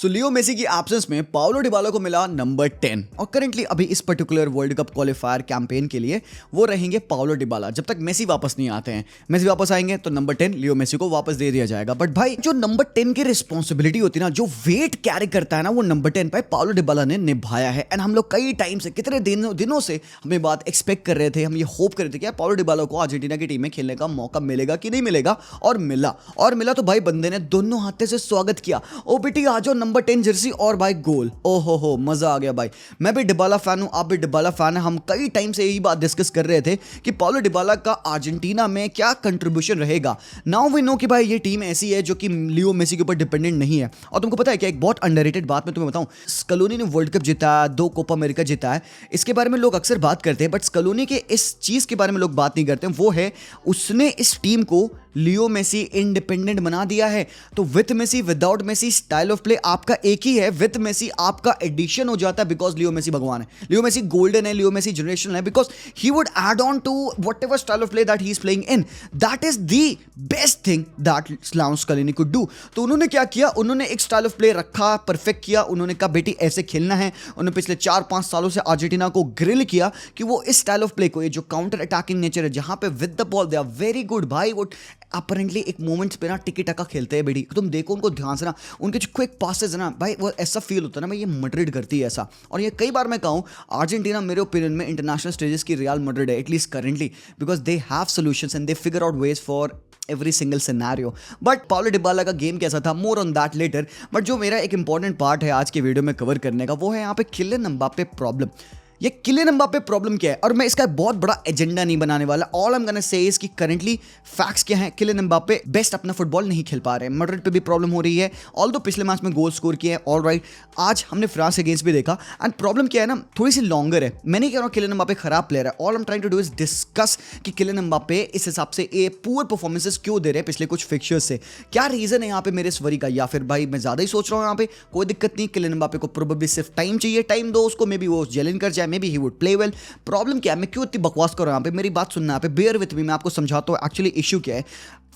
Leo Messi की absence में Paulo Dybala को मिला नंबर 10 और करंटली अभी इस particular world cup qualifier campaign के लिए वो रहेंगे पाउलो डिबाला जब तक मेसी वापस नहीं आते हैं। मेसी वापस आएंगे तो नंबर 10 लियो मेसी को वापस दे दिया जाएगा। बट भाई जो नंबर 10 की रिस्पॉन्सिबिलिटी होती है ना, जो वेट कैरी करता है ना, वो नंबर 10 भाई पाउलो डिबाला ने निभाया है। एंड हम लोग कई टाइम से, कितने दिनों से हमें बात एक्सपेक्ट कर रहे थे, हम ये होप कर रहे थे कि यार पाउलो डिबाला को अर्जेंटीना की टीम में खेलने का मौका मिलेगा कि नहीं मिलेगा, और मिला तो भाई बंदे ने दोनों हाथों से स्वागत किया। ओ बेटी आ जाओ, नंबर 10 जर्सी और भाई गोल। ओहो हो, मजा आ गया भाई। मैं भी डिबाला फैन हूं, आप भी डिबाला फैन है। हम कई टाइम से यही बात डिस्कस कर रहे थे कि पाउलो डिबाला का अर्जेंटीना में क्या कंट्रीब्यूशन रहेगा। नाउ वी नो कि भाई ये टीम ऐसी है जो कि लियो मेसी के ऊपर डिपेंडेंट नहीं है। और तुमको पता है क्या, एक बहुत अंडररेटेड बात मैं तुम्हें बताऊं, स्कलोनी ने वर्ल्ड कप जीता, 2 कोपा अमेरिका जीता है। इसके बारे में लोग अक्सर बात करते हैं, बट स्कलोनी के इस चीज के बारे में लोग बात नहीं करते हैं। वो है उसने इस टीम को लियो मेसी इंडिपेंडेंट बना दिया है। तो with Messi without Messi style of play आपका एक ही है, विथ मेसी आपका एडिशन हो जाता है, बिकॉज लियो मेसी भगवान है, लियो मेसी गोल्डन है, लियो मेसी जनरेशनल है, because he would add on to whatever style of play that he is playing in. That is the best thing that Scaloni could do. तो उन्होंने क्या किया, उन्होंने एक स्टाइल ऑफ प्ले रखा, perfect किया। उन्होंने कहा बेटी ऐसे खेलना है। उन्होंने पिछले 4-5 सालों से अर्जेंटीना को ग्रिल किया कि वो इस स्टाइल ऑफ प्ले को, ये जो काउंटर अटैकिंग नेचर है, जहां पे with the ball they are very good भाई। वो अपरेंटली एक मोमेंट्स पे ना टिकी टका खेलते हैं बेटी। तुम देखो उनको ध्यान से ना, उनके जो क्विक पासेस है ना भाई, वो ऐसा फील होता है ना भाई, ये मैड्रिड करती है ऐसा। और ये कई बार मैं कहूँ, अर्जेंटीना मेरे ओपिनियन में इंटरनेशनल स्टेजेस की रियल मैड्रिड है, at least currently, because they have solutions and they figure out ways for every single scenario. But Paulo Dybala का गेम कैसा था, more on that later. But जो मेरा एक इंपॉर्टेंट पार्ट है आज के वीडियो में कवर करने का, वो है यहाँ पे किलियन एम्बाप्पे प्रॉब्लम। ये किलियन एम्बाप्पे प्रॉब्लम क्या है, और मैं इसका बहुत बड़ा एजेंडा नहीं बनाने वाला। All I am gonna say is कि करंटली फैक्ट्स क्या हैं, किलियन एम्बाप्पे बेस्ट अपना फुटबॉल नहीं खेल पा रहे हैं। मैड्रिड पे भी प्रॉब्लम हो रही है, ऑल्दो पिछले मैच में गोल स्कोर किए हैं, ऑलराइट। आज हमने फ्रांस अगेंस्ट भी देखा। एंड प्रॉब्लम क्या है ना, थोड़ी सी लॉन्गर है। मैं नहीं कह रहा हूँ किलियन एम्बाप्पे खराब प्लेयर है। All I am trying to do is discuss कि किलियन एम्बाप्पे इस हिसाब से ए पुअर परफॉर्मेंसेस क्यों दे रहे हैं पिछले कुछ फिक्चर्स से। क्या रीजन है यहाँ पे मेरे इस वरी का, या फिर भाई मैं ज्यादा ही सोच रहा हूँ यहाँ पे। कोई दिक्कत नहीं, किलियन एम्बाप्पे को प्रोबेबली सिर्फ टाइम चाहिए, टाइम दो उसको, मे बी वो जेलिन कर जाए, may be he would play well. Problem क्या है, मैं क्यों इतनी बकवास कर रहा हूं यहाँ पे, मेरी बात सुनना यहाँ पे, बेयर विथ मी, मैं आपको समझाता हूं एक्चुअली इश्यू क्या है।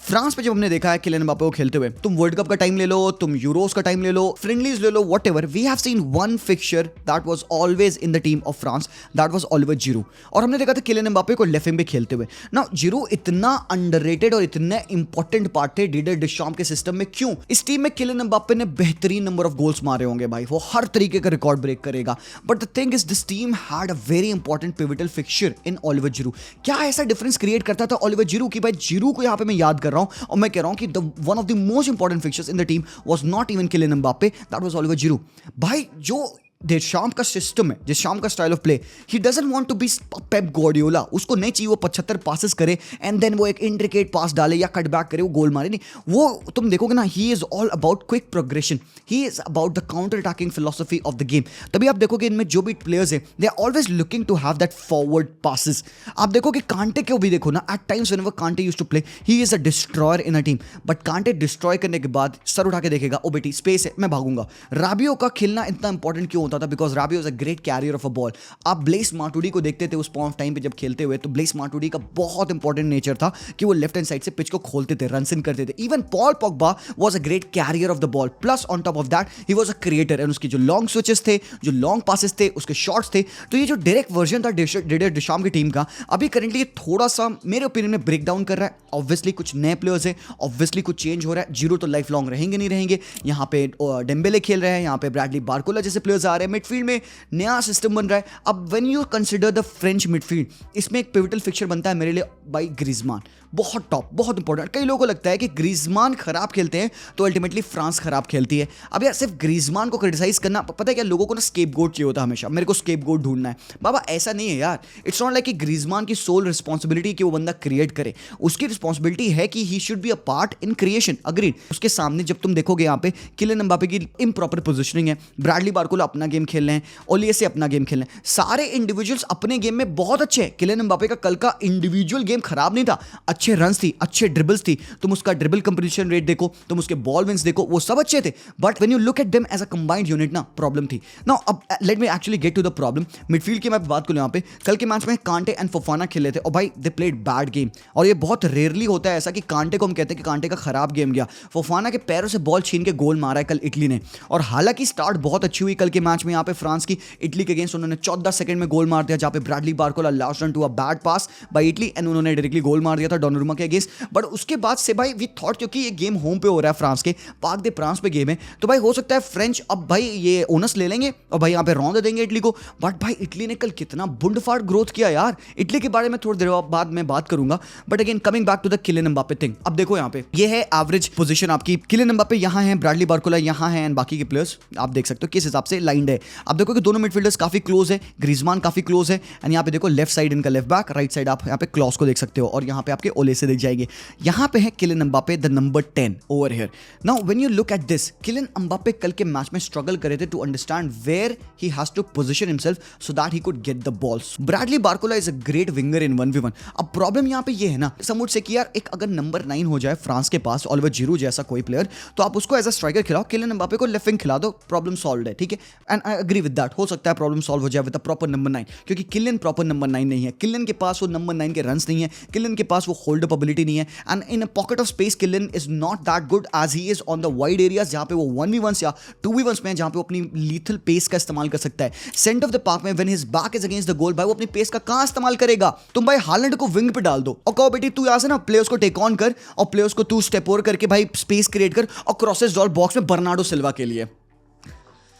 फ्रांस पे जब हमने देखा है किलियन एम्बाप्पे को खेलते हुए, तुम वर्ल्ड कप का टाइम ले लो, तुम यूरोस का टाइम ले लो, फ्रेंडलीज ले लो, whatever, we have seen one fixture that was always in the team of France, that was Olivier Giroud. और हमने देखा था किलियन एम्बाप्पे को लेफ्ट विंग पे खेलते हुए। नाउ जिरू इतना अंडररेटेड और इतने इंपॉर्टेंट पार्ट थे डीडर डिशॉम के सिस्टम में। क्यों? इस टीम में किलियन एम्बाप्पे ने बेहतरीन नंबर ऑफ गोल्स मारे होंगे भाई, वो हर तरीके का रिकॉर्ड ब्रेक करेगा। But the thing is this team had a very important pivotal fixture in Olivier Giroud. क्या ऐसा डिफरेंस क्रिएट करता था ऑलिवर जिरू की भाई, जिरू को यहाँ पे मैं याद कर रहा हूँ और मैं कह रहा हूँ कि one of the most important fixtures in the team was not even Kylian Mbappe, that was Oliver Giroud। भाई जो देशाम का सिस्टम है, देशाम का style of play, he doesn't want to be Pep Guardiola. उसको नहीं चाहिए वो 75 पासेस करे एंड देन वो एक इंट्रिकेट पास डाले या कट बैक करे, वो गोल मारे। नहीं, वो तुम देखोगे ना, he is all about quick progression, he is about the counter attacking philosophy of the game. तभी आप देखोगे इनमें जो भी प्लेयर्स है, they are always looking to have that forward passes. आप देखोगे कांटे को भी देखो ना, at times whenever Kante used to play, he is a destroyer in a team. But Kante destroy करने के बाद सर उठा के देखेगा, ओ बेटी स्पेस है, मैं भागूंगा। राबियो का खेलना इतना इंपॉर्टेंट क्यों होता था, because राबियो great carrier of a ball. आप ब्लेस माटुडी को देखते थे उस पॉइंट ऑफ टाइम पे जब खेलते हुए, तो ब्लेस माटुडी का बहुत इंपॉर्टेंट नेचर था कि वो लेफ्ट हैंड साइड से पिच को खोलते थे, रन इन करते थे। Even Paul Pogba was a great carrier of the ball, plus on top of that he was a creator. And उसके जो लॉन्ग स्विचेस थे, जो लॉन्ग पासेस थे, उसके शॉट्स थे। तो ये जो डायरेक्ट वर्जन था डिडर डिशाम की टीम का, अभी करेंटली थोड़ा सा मेरे ओपिनियन में ब्रेक डाउन कर रहा है। ऑब्वियसली कुछ नए प्लेयर्स हैं, ऑब्वियसली कुछ चेंज हो रहा है। जीरो तो लाइफ लॉन्ग रहेंगे नहीं रहेंगे। यहाँ पे डेम्बेले खेल रहे हैं, यहाँ पे ब्रैडली बारकोला जैसे प्लेयर्स आ रहे हैं, मिडफील्ड में नया सिस्टम बन रहा है। अब when you consider the French midfield, इसमें एक पिवटल फिक्चर बनता है मेरे लिए बाई ग्रीजमान, बहुत टॉप, बहुत इंपॉर्टेंट। कई लोगों को लगता है कि ग्रीजमान खराब खेलते हैं तो अल्टीमेटली फ्रांस खराब खेलती है। अब यार सिर्फ ग्रीजमान को क्रिटिसाइज करना, पता है क्या, लोगों को ना स्केपगोट चाहिए होता है हमेशा, मेरे को स्केपगोट ढूंढना है। बाबा ऐसा नहीं है यार, इट्स नॉट लाइक कि ग्रीजमान की सोल रिस्पॉन्सिबिलिटी कि वो बंदा क्रिएट करे, उसकी रिस्पॉन्सिबिलिटी है कि he should be a part in creation, agreed. उसके सामने जब तुम देखोगे यहाँ पे किलियन एम्बाप्पे की इम्प्रॉपर पोजिशनिंग है, ब्रैडली बारकोला अपना गेम खेल रहे हैं, ओलिसे अपना गेम खेल रहे हैं, सारे इंडिविजुअल्स अपने गेम में बहुत अच्छे हैं। किलियन एम्बापे का कल का इंडिविजुअल गेम खराब नहीं था, अच्छे रन्स थी, अच्छे ड्रिबल्स थी, तुम उसका ड्रिबल कंप्लीशन रेट देखो, तुम उसके बॉल विंस देखो, वो सब अच्छे थे। But when you look at them as a combined unit ना, प्रॉब्लम थी। नाउ अब let me actually get to the problem. Midfield की मैं बात करूं, यहाँ पे कल के मैच में कांटे एंड फोफाना खेले थे और भाई दे प्लेड बैड गेम। और ये बहुत रेयरली होता है ऐसा कि कांटे को हम कहते हैं कि कांटे का खराब गेम गया, फोफाना के पैरों से बॉल छीन के गोल मारा है कल इटली ने। और हालांकि स्टार्ट बहुत अच्छी हुई कल के मैच में, यहाँ पे फ्रांस की इटली के अगेंस्ट उन्होंने 14 सेकंड में गोल मार दिया, जहां पे Bradley Barcola last ran to a bad pass by Italy and उन्होंने डायरेक्टली गोल मार दिया था डोनारुमा के अगेंस्ट। बट उसके बाद से भाई वी थॉट, क्योंकि ये गेम होम पे हो रहा है फ्रांस के, पार्क दे फ्रांस पे गेम है, तो भाई हो सकता है फ्रेंच अब भाई ये ओनस ले लेंगे और भाई यहाँ पे रौंद देंगे इटली को। बट भाई इटली ने कल कितना बुंडफाड़ ग्रोथ किया यार। इटली के बारे में थोड़ी देर बाद में बात करूंगा, but again coming back to the Kylian Mbappe thing. अब देखो यहाँ पे ये है एवरेज पोजीशन आपकी, किलियन एम्बापे यहाँ है, ब्रैडली बारकोला यहाँ है एंड बाकी के प्लेयर्स आप देख सकते हो किस हिसाब से लाइंड है। अब देखो कि दोनों मिडफील्डर्स काफी क्लोज है, ग्रीजमान काफी क्लोज है एंड यहाँ पे देखो लेफ्ट साइड इनका लेफ्ट बैक, राइट साइड आप यहाँ पे क्लॉस को देख सकते हो और यहाँ पे आपके ओले से देख जाएंगे। यहाँ पे है Kylian Mbappe the number 10 over here. Now when you look at this, Kylian Mbappe कल के मैच में स्ट्रगल करे थे to understand where he has to position himself so that he could get the balls. Bradley Barcola is a great winger in 1v1। अब problem यहाँ पे ये है ना, सम वुड से कि यार एक अगर नंबर 9 हो जाए फ्रांस के पास, ऑलिवर जिरू जैसा कोई प्लेयर, तो आप उसको एज अ स्ट्राइकर खिलाओ, किलियन एम्बापे को लेफ्ट विंग खिला दो, प्रॉब्लम सॉल्व है, ठीक है। And I agree with that, हो सकता है प्रॉब्लम सॉल्व हो जाए विद अ प्रॉपर नंबर 9, क्योंकि किलियन प्रॉपर नंबर 9 नहीं है, किलियन के पास वो नंबर 9 के रन्स नहीं है, किलियन के पास वो होल्ड अप एबिलिटी नहीं है and in a pocket of space Kylian is not that good as he is on the wide areas, जहां पे वो 1v1 या 2v1 में जहां पे वो अपनी लीथल पेस का इस्तेमाल कर सकता है। सेंटर ऑफ द पार्क में when his back is against the goal, भाई वो अपनी पेस का कहां इस्तेमाल करेगा? तुम भाई हालैंड को विंग पे डाल दो और कहो बेटी तू यहां से ना प्लेयर्स को टेक ऑन कर और प्लेयर्स को तू स्टेप ओवर करके भाई स्पेस क्रिएट कर और क्रॉसेस डॉल बॉक्स में बर्नार्डो सिल्वा के लिए।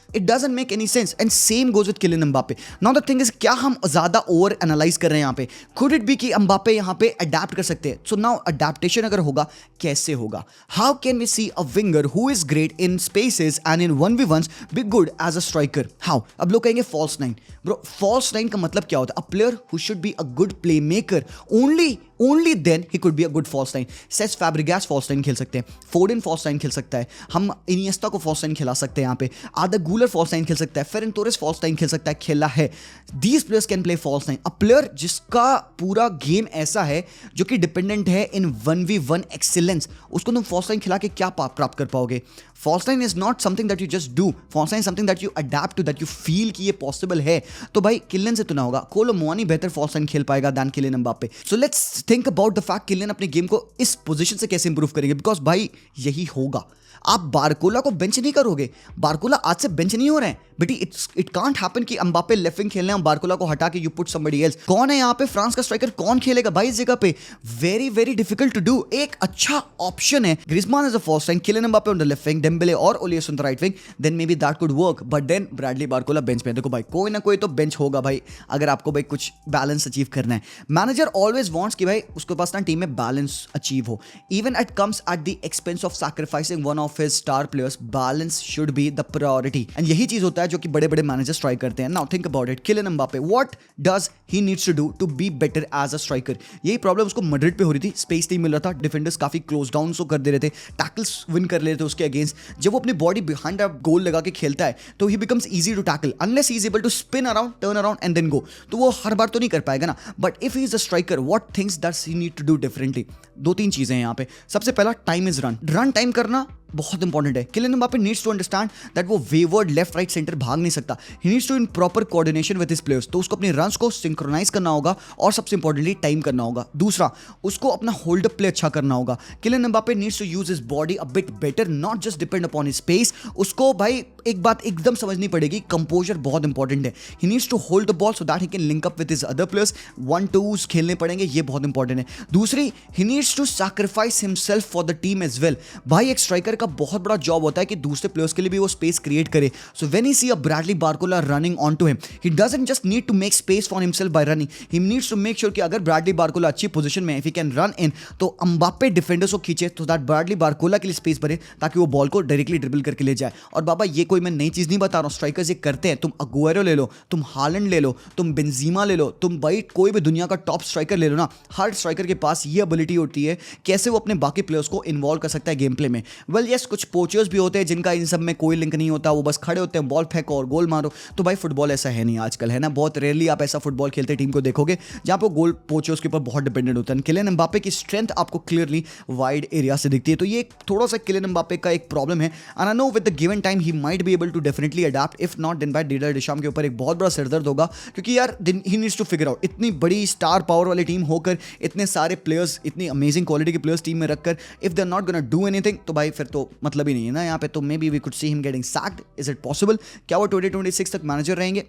It doesn't make any sense and same goes with Kylian Mbappe. Now the thing is, क्या हम ज़्यादा ओवर एनालाइज कर रहे हैं यहाँ पे? Could it be कि Mbappe यहाँ पे अडेप्ट कर सकते हैं? So now adaptation अगर होगा, कैसे होगा? How can we see a winger who is great in spaces and in 1v1s be good as a striker? How? अब लोग कहेंगे false nine. Bro, false nine का मतलब क्या होता है? A player who should be a good playmaker. Only then he could be a good false nine. Cesc Fabregas false nine खेल सकते हैं, Foden false nine खेल सकता है, हम इनिएस्टा को false nine खिला सकते हैं यहाँ पे, आधा गूलर false nine खेल सकता है, फेरन टोरेस false nine खेल सकता है, खेला है। These players can play false nine. A player जिसका पूरा गेम ऐसा है जो कि डिपेंडेंट है इन 1v1 एक्सीलेंस, उसको तुम false nine खिला के क्या प्राप्त कर पाओगे? False nine is not something that you just do. False nine is something that you adapt to, that you feel कि ये possible है। तो भाई किलियन से तो ना होगा, कोलो मोनी बेहतर false nine खेल पाएगा than Kylian Mbappe. So let's think about the fact Kylian अपने गेम को इस पोजीशन से कैसे इंप्रूव करेंगे, बिकॉज भाई यही होगा। आप बारकोला को बेंच नहीं करोगे, बारकोला आज से बेंच नहीं हो रहे हैं बेटी। इट कांट हैपन कि एम्बापे लेफ्ट विंग खेलने हैं, बारकोला को हटा के यू पुट समबडी एल्स। कौन है यहाँ पे फ्रांस का स्ट्राइकर, कौन खेलेगा भाई इस जगह पे? Very very difficult to do. एक अच्छा ऑप्शन है Griezmann as a first wing, Kylian Mbappe on the left wing, Dembele और Olise on the right wing, then maybe that could work. But then Bradley Barcola bench पे। देखो भाई कोई ना कोई तो बेंच होगा भाई, अगर आपको भाई कुछ बैलेंस अचीव करना है। मैनेजर ऑलवेज वांट्स कि भाई उसके पास ना टीम में बैलेंस अचीव हो, even it comes at the expense of sacrificing one of his star players. Balance should be the priority and यही चीज होता है जो कि बड़े बड़े मैनेजर्स ट्राई करते हैं। Now think about it, Kylian Mbappe what does he needs to do to be better as a striker? यही प्रॉब्लम उसको मैड्रिड पे हो रही थी, स्पेस नहीं मिल रहा था, डिफेंडर्स काफी क्लोज डाउन सो कर दे रहे थे, टैकल्स विन कर ले रहे थे उसके अगेंस्ट। जब वो अपनी बॉडी बिहाइंड अ गोल लगा के खेलता है तो he becomes easy to tackle unless he is able to spin around, turn around and then go. तो वो हर बार तो नहीं कर पाएगा ना। But if he is a striker, what things does he need to do differently? दो तीन चीजें हैं यहाँ पे। सबसे पहला टाइम इज रन टाइम करना बहुत इंपॉर्टेंट है। Kylian Mbappe needs to understand that वो वेवर्ड लेफ्ट राइट सेंटर भाग नहीं सकता, he needs to in proper coordination with his players. तो उसको अपने रन्स को सिंक्रोनाइज करना होगा और सबसे इंपॉर्टेंटली टाइम करना होगा। दूसरा, उसको अपना होल्ड अप प्ले अच्छा करना होगा। Kylian Mbappe needs to use his body a bit better, not just depend upon his space. उसको भाई एक बात एकदम समझनी पड़ेगी, कंपोजर बहुत इंपॉर्टेंट है। He needs to hold the ball so that he can link up with his other players, 1-2s खेलने पड़ेंगे, ये बहुत इंपॉर्टेंट है। दूसरी, he needs to sacrifice himself for the team as well. भाई एक स्ट्राइकर का बहुत बड़ा जॉब होता है कि दूसरे प्लेयर्स के लिए भी वो स्पेस क्रिएट करे। So when he see a Bradley Barcola running on to him, he doesn't just need to make space for himself by running, he needs to make sure कि अगर ब्रैडली बारकोला अच्छी position में है, if he can run in, तो Mbappe defenders को खींचे तो that Bradley Barcola के लिए स्पेस बने ताकि वो बॉल को डायरेक्टली ड्रिबल करके ले जाए। और बाबा ये कोई मैं नई चीज नहीं बता रहा हूं, स्ट्राइकर्स ये करते हैं। तुम अगुएरो ले लो, तुम हालैंड ले लो, तुम बेंजीमा ले लो, तुम भाई कोई भी दुनिया का टॉप स्ट्राइकर ले लो ना, हर स्ट्राइकर के पास ये एबिलिटी होती है कैसे वो अपने बाकी प्लेयर्स को इन्वॉल्व कर सकता है गेम प्ले में। वेल यस कुछ पोचर्स भी होते हैं जिनका इन सब में कोई लिंक नहीं होता, वो बस खड़े होते हैं, बॉल फेंको और गोल मारो। तो भाई फुटबॉल ऐसा है नहीं आजकल, है ना। बहुत रेयरली आप ऐसा फुटबॉल खेलते टीम को देखोगे जहां पे गोल पोचर्स के ऊपर बहुत डिपेंडेंट होता है। किलियन एम्बापे की स्ट्रेंथ आपको क्लियरली वाइड एरिया से दिखती है, तो ये थोड़ा सा किलियन एम्बापे का एक प्रॉब्लम है। And I know with the given time he might be able to definitely adapt, if not then by Didier Deschamps के ऊपर एक बहुत बड़ा सिरदर्द होगा, क्योंकि यार he needs to figure out, इतनी बड़ी स्टार पावर वाली टीम होकर इतने सारे प्लेयर्स, इतनी अमेजिंग क्वालिटी के प्लेयर्स टीम में रखकर if they are not gonna do anything, तो भाई फिर तो मतलब ही नहीं है ना यहाँ पे। तो maybe we could see him getting sacked. Is it possible? क्या वो 2026 तक मैनेजर रहेंगे?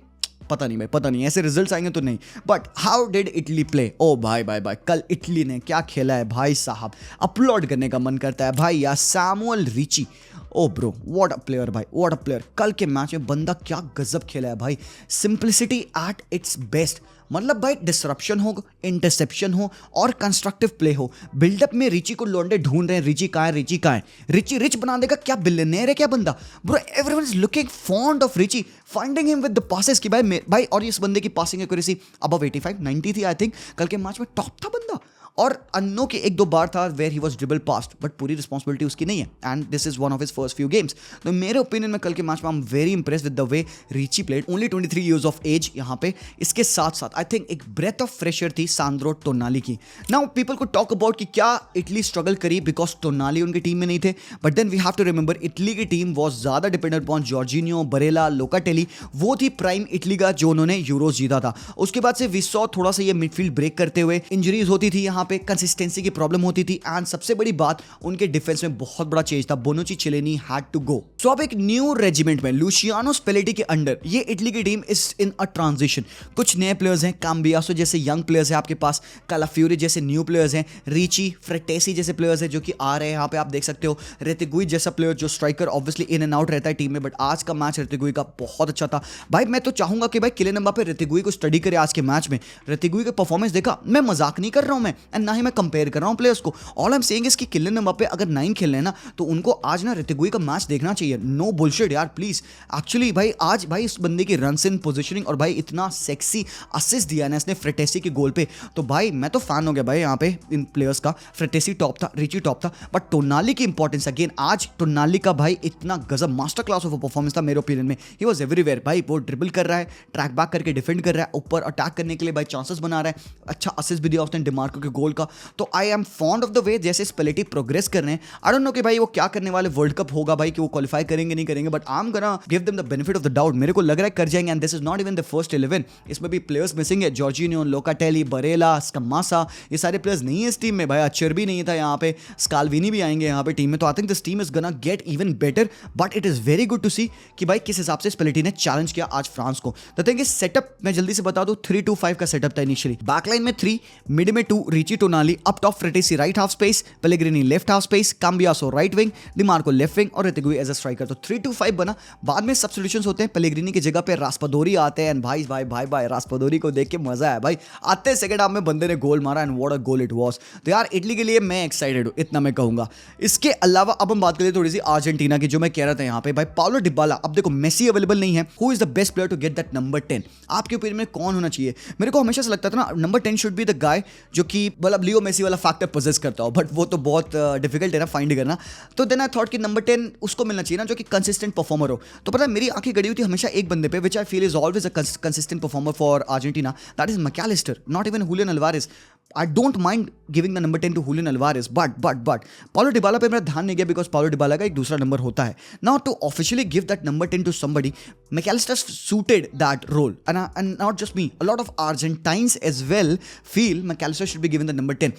पता नहीं भाई, पता नहीं, ऐसे रिजल्ट्स आएंगे तो नहीं। But how did Italy play? ओ भाई भाई भाई, कल इटली ने क्या खेला है भाई साहब, अपलोड करने का मन करता है भाई यार। Samuel Ricci, oh bro what a player भाई, व्हाट अ प्लेयर। कल के मैच में बंदा क्या गजब खेला है भाई, सिंप्लिसिटी एट इट्स बेस्ट। मतलब भाई डिसरप्शन हो, इंटरसेप्शन हो और कंस्ट्रक्टिव प्ले हो। बिल्डअप में रिची को लौंडे ढूंढ रहे हैं, रिची कहाँ है, रिची कहाँ है। रिची रिच बना देगा, क्या बिलियनेयर है क्या बंदा bro. Everyone is looking fond of Ricci, finding him with the passes की भाई। और इस बंदे की पासिंग एक्यूरेसी अबव 85 90 थी आई थिंक। कल के मैच में टॉप था बंदा। और अन्नो के एक दो बार था where he was dribble past, but पूरी रिस्पॉन्सिबिलिटी उसकी नहीं है। And this is one of his first few games. तो मेरे ओपिनियन में कल के मैच में I am very impressed with the way Ricci played. Only 23 years of age यहाँ पे। इसके साथ साथ आई थिंक एक ब्रेथ ऑफ फ्रेशर थी सांद्रो टोनाली की। नाउ पीपल को टॉक अबाउट कि क्या इटली स्ट्रगल करी बिकॉज टोनाली उनकी टीम में नहीं थे, but then we have to remember Italy की टीम वॉज ज्यादा dependent upon Jorginho, Barella, Locatelli. वो थी प्राइम इटली का जो उन्होंने यूरोज जीता था। उसके बाद से वी सॉ थोड़ा सा ये मिडफील्ड ब्रेक करते हुए, इंजरीज होती थी यहाँ पे, कंसिस्टेंसी की प्रॉब्लम होती थी। एंड सबसे बड़ी बात, उनके डिफेंस में बहुत बड़ा चेंज था। बोनुची चिलेनी हैड टू गो। सो अब एक न्यू रेजिमेंट में लुशियानो स्पेलेटी के अंडर ये इटली की team is in a transition. कुछ नए प्लेयर्स हैं, काम्बियासो जैसे यंग प्लेयर्स हैं आपके पास, कालाफ्यूरी जैसे न्यू प्लेयर्स हैं, रिची, फ्रेटेसी जैसे प्लेयर्स हैं जो कि आ रहे हैं यहाँ पे। आप देख सकते हो रेतिगुई जैसा प्लेयर जो striker obviously in and out रहता है टीम में, बट आज का मैच रेतिगुई का बहुत अच्छा था भाई। मैं तो चाहूंगा कि भाई किलियन एम्बापे रेतिगुई को स्टडी करे आज के मैच में। रेतिगुई का परफॉर्मेंस देखा, मैं मजाक नहीं कर रहा हूं मैं, एंड ना ही मैं कंपेयर कर रहा हूं प्लेयर्स को। All I am saying is कि किलियन एम्बापे अगर 9 खेल रहे हैं ना, तो उनको आज ना रेतिगुई का मैच देखना चाहिए। नो बुलशिट यार प्लीज। एक्चुअली भाई आज भाई इस बंदे की रन इन पोजीशनिंग और भाई इतना सेक्सी असिस्ट दिया ना इसने फ्रेटेसी के गोल पे, तो भाई मैं तो फैन हो गया भाई यहाँ पे इन प्लेयर्स का। फ्रेटेसी टॉप था, रिची टॉप था, बट टोनाली की इंपॉर्टेंस अगेन आज टोनाली का भाई इतना गजब मास्टर क्लास ऑफ परफॉर्मेंस था मेरे ओपिनियन में। ही वाज एवरीवेयर भाई। वो ड्रिबल कर रहा है, ट्रैक बैक करके डिफेंड कर रहा है, ऊपर अटैक करने के लिए भाई चांसेस बना रहा है, अच्छा असिस्ट भी दिया उसने डिमार्को के गोल का। तो I am fond of the way जैसे स्पेलेटी प्रोग्रेस कर रहे हैं। आई डोंट नो कि भाई वो क्या करने वाले, वर्ल्ड कप होगा भाई कि वो क्वालिफाई करेंगे नहीं करेंगे, but I am gonna give them the benefit of the doubt. मेरे को लग रहा है कर जाएंगे। And this is not even the first 11, इसमें भी प्लेयर्स मिसिंग है। जॉर्जिनियो, लोकाटेली, बरेला, स्कमासा, ये सारे प्लेयर्स नहीं है इस टीम में भाई। अचर भी नहीं था यहाँ पे, स्काल्विनी भी आएंगे यहाँ पे टीम में। तो I think this team is gonna get even better, but it is very good to see कि भाई किस हिसाब से स्पेलेटी ने चैलेंज किया आज फ्रांस को। द थिंग इज सेटअप मैं जल्दी से बता दूं, 3-2-5 का सेटअप था इनिशियली। बैकलाइन में 3, मिड में 2, Ricci Tonali, up top Frattesi right half space, Pellegrini left half space, Cambiaso right wing, Dimarco left wing और रेतिगुई एज अ स्ट्राइकर। तो 3-2-5 बना। बाद में सब्स्टिट्यूशंस होते हैं, पेलेग्रिनी की जगह पे रास्पादोरी आते हैं। भाई भाई भाई भाई रास्पादोरी को देख के मजा आया भाई। आते सेकंड हाफ में बंदे ने गोल मारा and what a goal it was. तो यार इटली के लिए मैं एक्साइटेड हूं, इतना मैं कहूंगा। इसके अलावा अब हम बात करें थोड़ी सी अर्जेंटीना की, जो मैं कह रहा था यहाँ पे भाई पाउलो डिबाला। अब देखो मेसी अवेलेबल नहीं है, who is the best player to get that number 10? आपके ओपिनियन में कौन होना चाहिए? मेरे को हमेशा से लगता था ना number 10 should be the guy जो कि मतलब लियो मेसी वाला फैक्टर पोजेस करता हो, बट वो तो बहुत डिफिकल्ट है ना फाइंड करना। तो देन आई थॉट कि नंबर 10 उसको मिलना चाहिए ना जो कि कंसिस्टेंट परफॉर्मर हो। तो पता है मेरी आंखें गड़ी हुई थी हमेशा एक बंदे पे, which I feel is always a consistent performer for Argentina, that is Mac Allister, not even Julian Alvarez. I don't mind giving the number 10 to Julian Alvarez, but Paulo Dybala पे मेरा ध्यान नहीं गया because Paulo Dybala का एक दूसरा number होता है. Now to officially give that number 10 to somebody, McAllister suited that role, and not just me, a lot of Argentines as well feel McAllister should be given the number 10.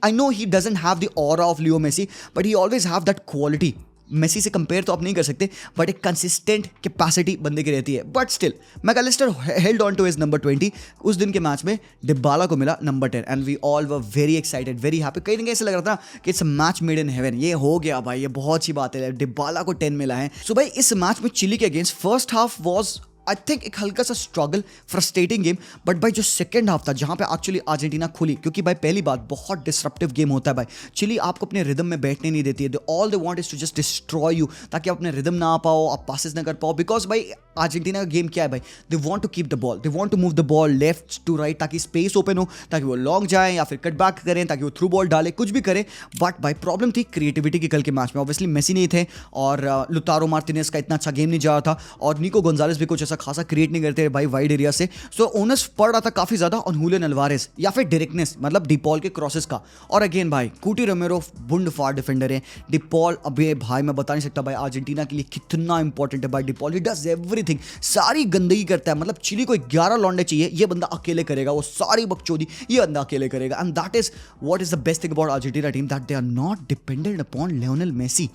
I know he doesn't have the aura of Leo Messi, but he always have that quality. Messi से compare तो आप नहीं कर सकते, but एक consistent capacity बंदे की रहती है. But still Mac Allister held on to his number 20. उस दिन के मैच में डिबाला को मिला number 10 and we all were very excited, very happy. कहीं ना कहीं ऐसा लग रहा था कि it's match made in heaven. ये हो गया भाई, ये बहुत अच्छी बात है, डिबाला को 10 मिला है. सो भाई इस मैच में चिली के against first half was I think एक हल्का सा स्ट्रगल, फ्रस्ट्रेटिंग गेम, बट भाई जो सेकंड हाफ था जहां पे एक्चुअली अर्जेंटीना खुली, क्योंकि भाई पहली बात बहुत डिसरप्टिव गेम होता है भाई। चिली आपको अपने रिदम में बैठने नहीं देती है, all they want is to just destroy you, ताकि आप अपने रिदम ना आ पाओ, आप पासेस ना कर पाओ, बिकॉज भाई अर्जेंटीना का गेम क्या है भाई, they want to keep the ball, they want to move the ball left to right, ताकि स्पेस ओपन हो, ताकि वो लॉन्ग जाए या फिर कट बैक करें, ताकि वो थ्रू बॉल डाले, कुछ भी करे। बट भाई प्रॉब्लम थी क्रिएटिविटी की कल के मैच में। ऑब्वियसली मेसी नहीं थे और लुतारो मार्टिनेज का इतना अच्छा गेम नहीं जा रहा था, और निको गोंजालेस भी कुछ ऐसा खासा क्रिएट नहीं करते भाई वाइड एरिया से। सो ओनस पड़ रहा था काफी ज्यादा ऑन हुलियन अल्वारेस या फिर डायरेक्टनेस, मतलब डिपॉल के क्रॉसेस का। और अगेन भाई कूटी रोमेरो बुंड फार डिफेंडर है, डिपॉल अबे भाई मैं बता नहीं सकता भाई अर्जेंटीना के लिए कितना इंपॉर्टेंट है भाई डिपॉल। ही डज एवरीथिंग, सारी गंदगी करता है, मतलब चिली को 11 लौंडे चाहिए, ये बंदा अकेले करेगा, वो सारी बकचोदी ये बंदा अकेले करेगा। And that is what is the best thing about Argentina team, that they are not dependent upon Lionel Messi.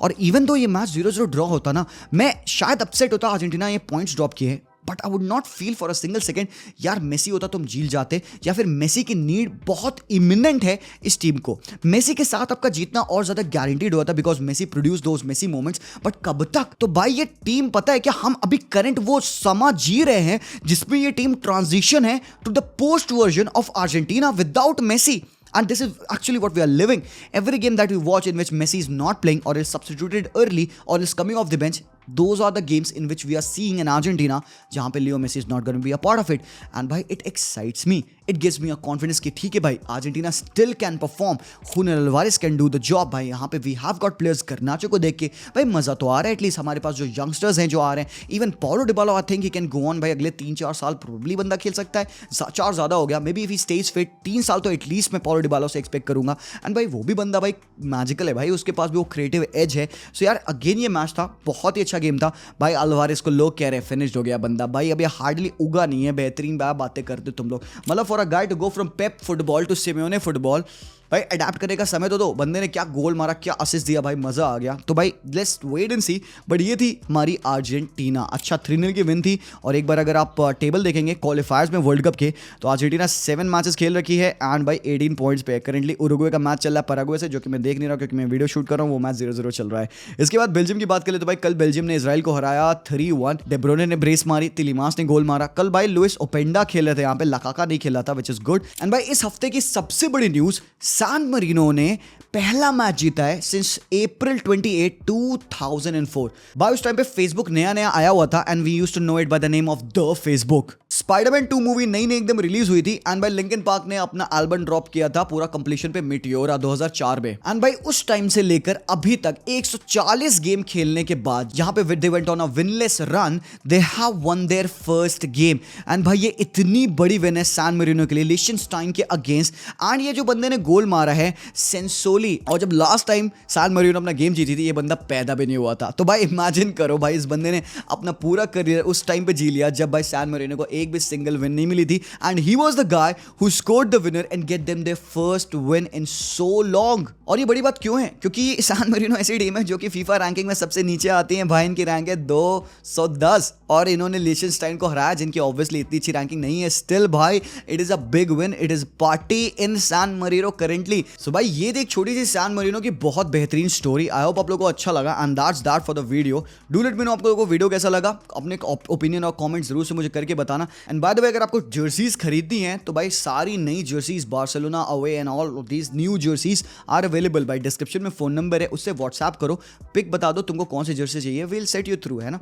और इवन दो ये मैच 0-0 ड्रॉ होता ना, मैं शायद अपसेट होता अर्जेंटीना ये पॉइंट्स ड्रॉप किए, but I would not feel for a single second यार मेसी होता तो हम जीत जाते, या फिर मेसी की नीड बहुत इमिनेंट है इस टीम को। मेसी के साथ आपका जीतना और ज्यादा गारंटीड होता because Messi produce those Messi moments, but कब तक? तो भाई ये टीम पता है क्या, हम अभी करंट वो समा जी रहे हैं जिसमें ये टीम ट्रांजिशन है to the post version of Argentina without Messi. And this is actually what we are living. Every game that we watch in which Messi is not playing or is substituted early or is coming off the bench, those are the games in which we are seeing in Argentina जहाँ पे Leo Messi is not going to be a part of it. And भाई it excites me. It gives me a confidence कि ठीक है भाई Argentina still can perform. Julian Alvarez can do the job. भाई यहाँ पे we have got players Garnacho को देख के भाई मज़ा तो आ रहा है एटलीस्ट हमारे पास जो youngsters हैं जो आ रहे हैं. Even Paulo Dybala I think he can go on भाई अगले 3-4 साल probably बंदा खेल सकता है. 4 ज़्यादा हो गया. Maybe if he stays fit 3 साल तो एटलीस्ट मैं Paulo Dybala से एक्सपेक्ट करूंगा. एंड भाई वो भी बंदा भाई मैजिकल है भाई, उसके पास भी वो क्रिएटिव एज है. सो यार अगेन ये मैच था, बहुत ही अच्छा गेम था भाई. अल्वारेस को लोग कह रहे हैं फिनिश्ड हो गया बंदा, भाई अभी हार्डली उगा नहीं है. बेहतरीन बातें करते तुम लोग, मतलब for a guy to go from Pep football to Simeone football, भाई अडेप्ट करने का समय तो दो. बंदे ने क्या गोल मारा, क्या असिस्ट दिया, भाई मजा आ गया. तो भाई let's wait and see. But ये थी हमारी अर्जेंटीना, अच्छा 3-0 की विन थी. और एक बार अगर आप टेबल देखेंगे क्वालिफायर्स में वर्ल्ड कप के, तो अर्जेंटीना 7 मैचेस खेल रखी है एंड भाई 18 पॉइंट्स पे. करंटली उरुग्वे का मैच चल रहा है पैराग्वे से, जो कि मैं देख नहीं रहा क्योंकि मैं वीडियो शूट कर रहा हूँ. वो मैच 0-0 चल रहा है. इसके बाद बेल्जियम की बात करें तो भाई कल बेल्जियम ने इजराइल को हराया 3-1. डे ब्रुयने ने ब्रेस मारी, तिलीमास ने गोल मारा. कल भाई लुइस ओपेंडा खेल रहे थे यहाँ पे, लकाका नहीं खेला था, विच इज गुड. एंड भाई इस हफ्ते की सबसे बड़ी न्यूज, सैन मरीनो ने पहला मैच जीता है सिंस अप्रैल 28, 2004. भाई उस टाइम पे फेसबुक नया नया आया हुआ था and we used to know it by the name of the Facebook. Spiderman 2 movie नई नई एकदम रिलीज हुई थी एंड भाई लिंकन पार्क ने अपना एल्बम ड्रॉप किया था पूरा कंप्लीशन पे मिटियोरा 2004 में. एंड भाई उस टाइम से लेकर अभी तक 140 गेम खेलने के बाद जहां पे they went on a winless run, they have won their first game. And भाई ये इतनी बड़ी विन है सैन मेरिनो के लिए लिechtenstein के अगेंस्ट. एंड ये जो बंदे ने गोल मारा है सेंसोली, और जब लास्ट टाइम सैन मेरिनो अपना गेम जीती थी ये बंदा पैदा भी नहीं हुआ था. तो भाई इमेजिन करो भाई इस बंदे ने अपना पूरा करियर उस टाइम पे जी लिया जब भाई सैन मेरिनो को एक भी सिंगल विन नहीं मिली थी. And he was the guy who scored the winner and get them their first win in so long. और ये बड़ी बात क्यों है? क्योंकि सैन मेरिनो ऐसी टीम है जो कि फीफा रैंकिंग में सबसे नीचे आती है भाई. इनकी रैंक है 210 और इन्होंने लिechtenstein को हराया जिनकी ऑब्वियसली इतनी अच्छी रैंकिंग नहीं है. स्टिल भाई it is a big win, it is party in San Marino currently. So भाई ये देख छोटी सी सैन मेरिनो की बहुत बेहतरीन स्टोरी. आई होप आप लोगों को अच्छा लगा and that's that for the video. Do let me know आप लोगों को वीडियो कैसा लगा, अपने ओपिनियन और कमेंट जरूर से मुझे करके बताना. एंड बाय द वे अगर आपको जर्सीज खरीदनी है तो भाई सारी नई jerseys Barcelona away and all of these new jerseys are available. भाई डिस्क्रिप्शन में फोन नंबर है, उससे व्हाट्सएप करो, पिक बता दो तुमको कौन सी जर्सी चाहिए, विल सेट यू थ्रू, है ना.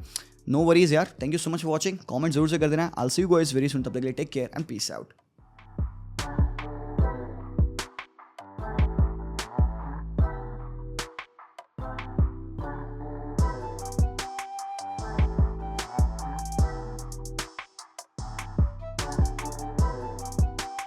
नो वरीज यार. Thank you so much for watching. Comment जरूर से कर देना. I will see you guys very soon. तब तक के लिए take care and peace out.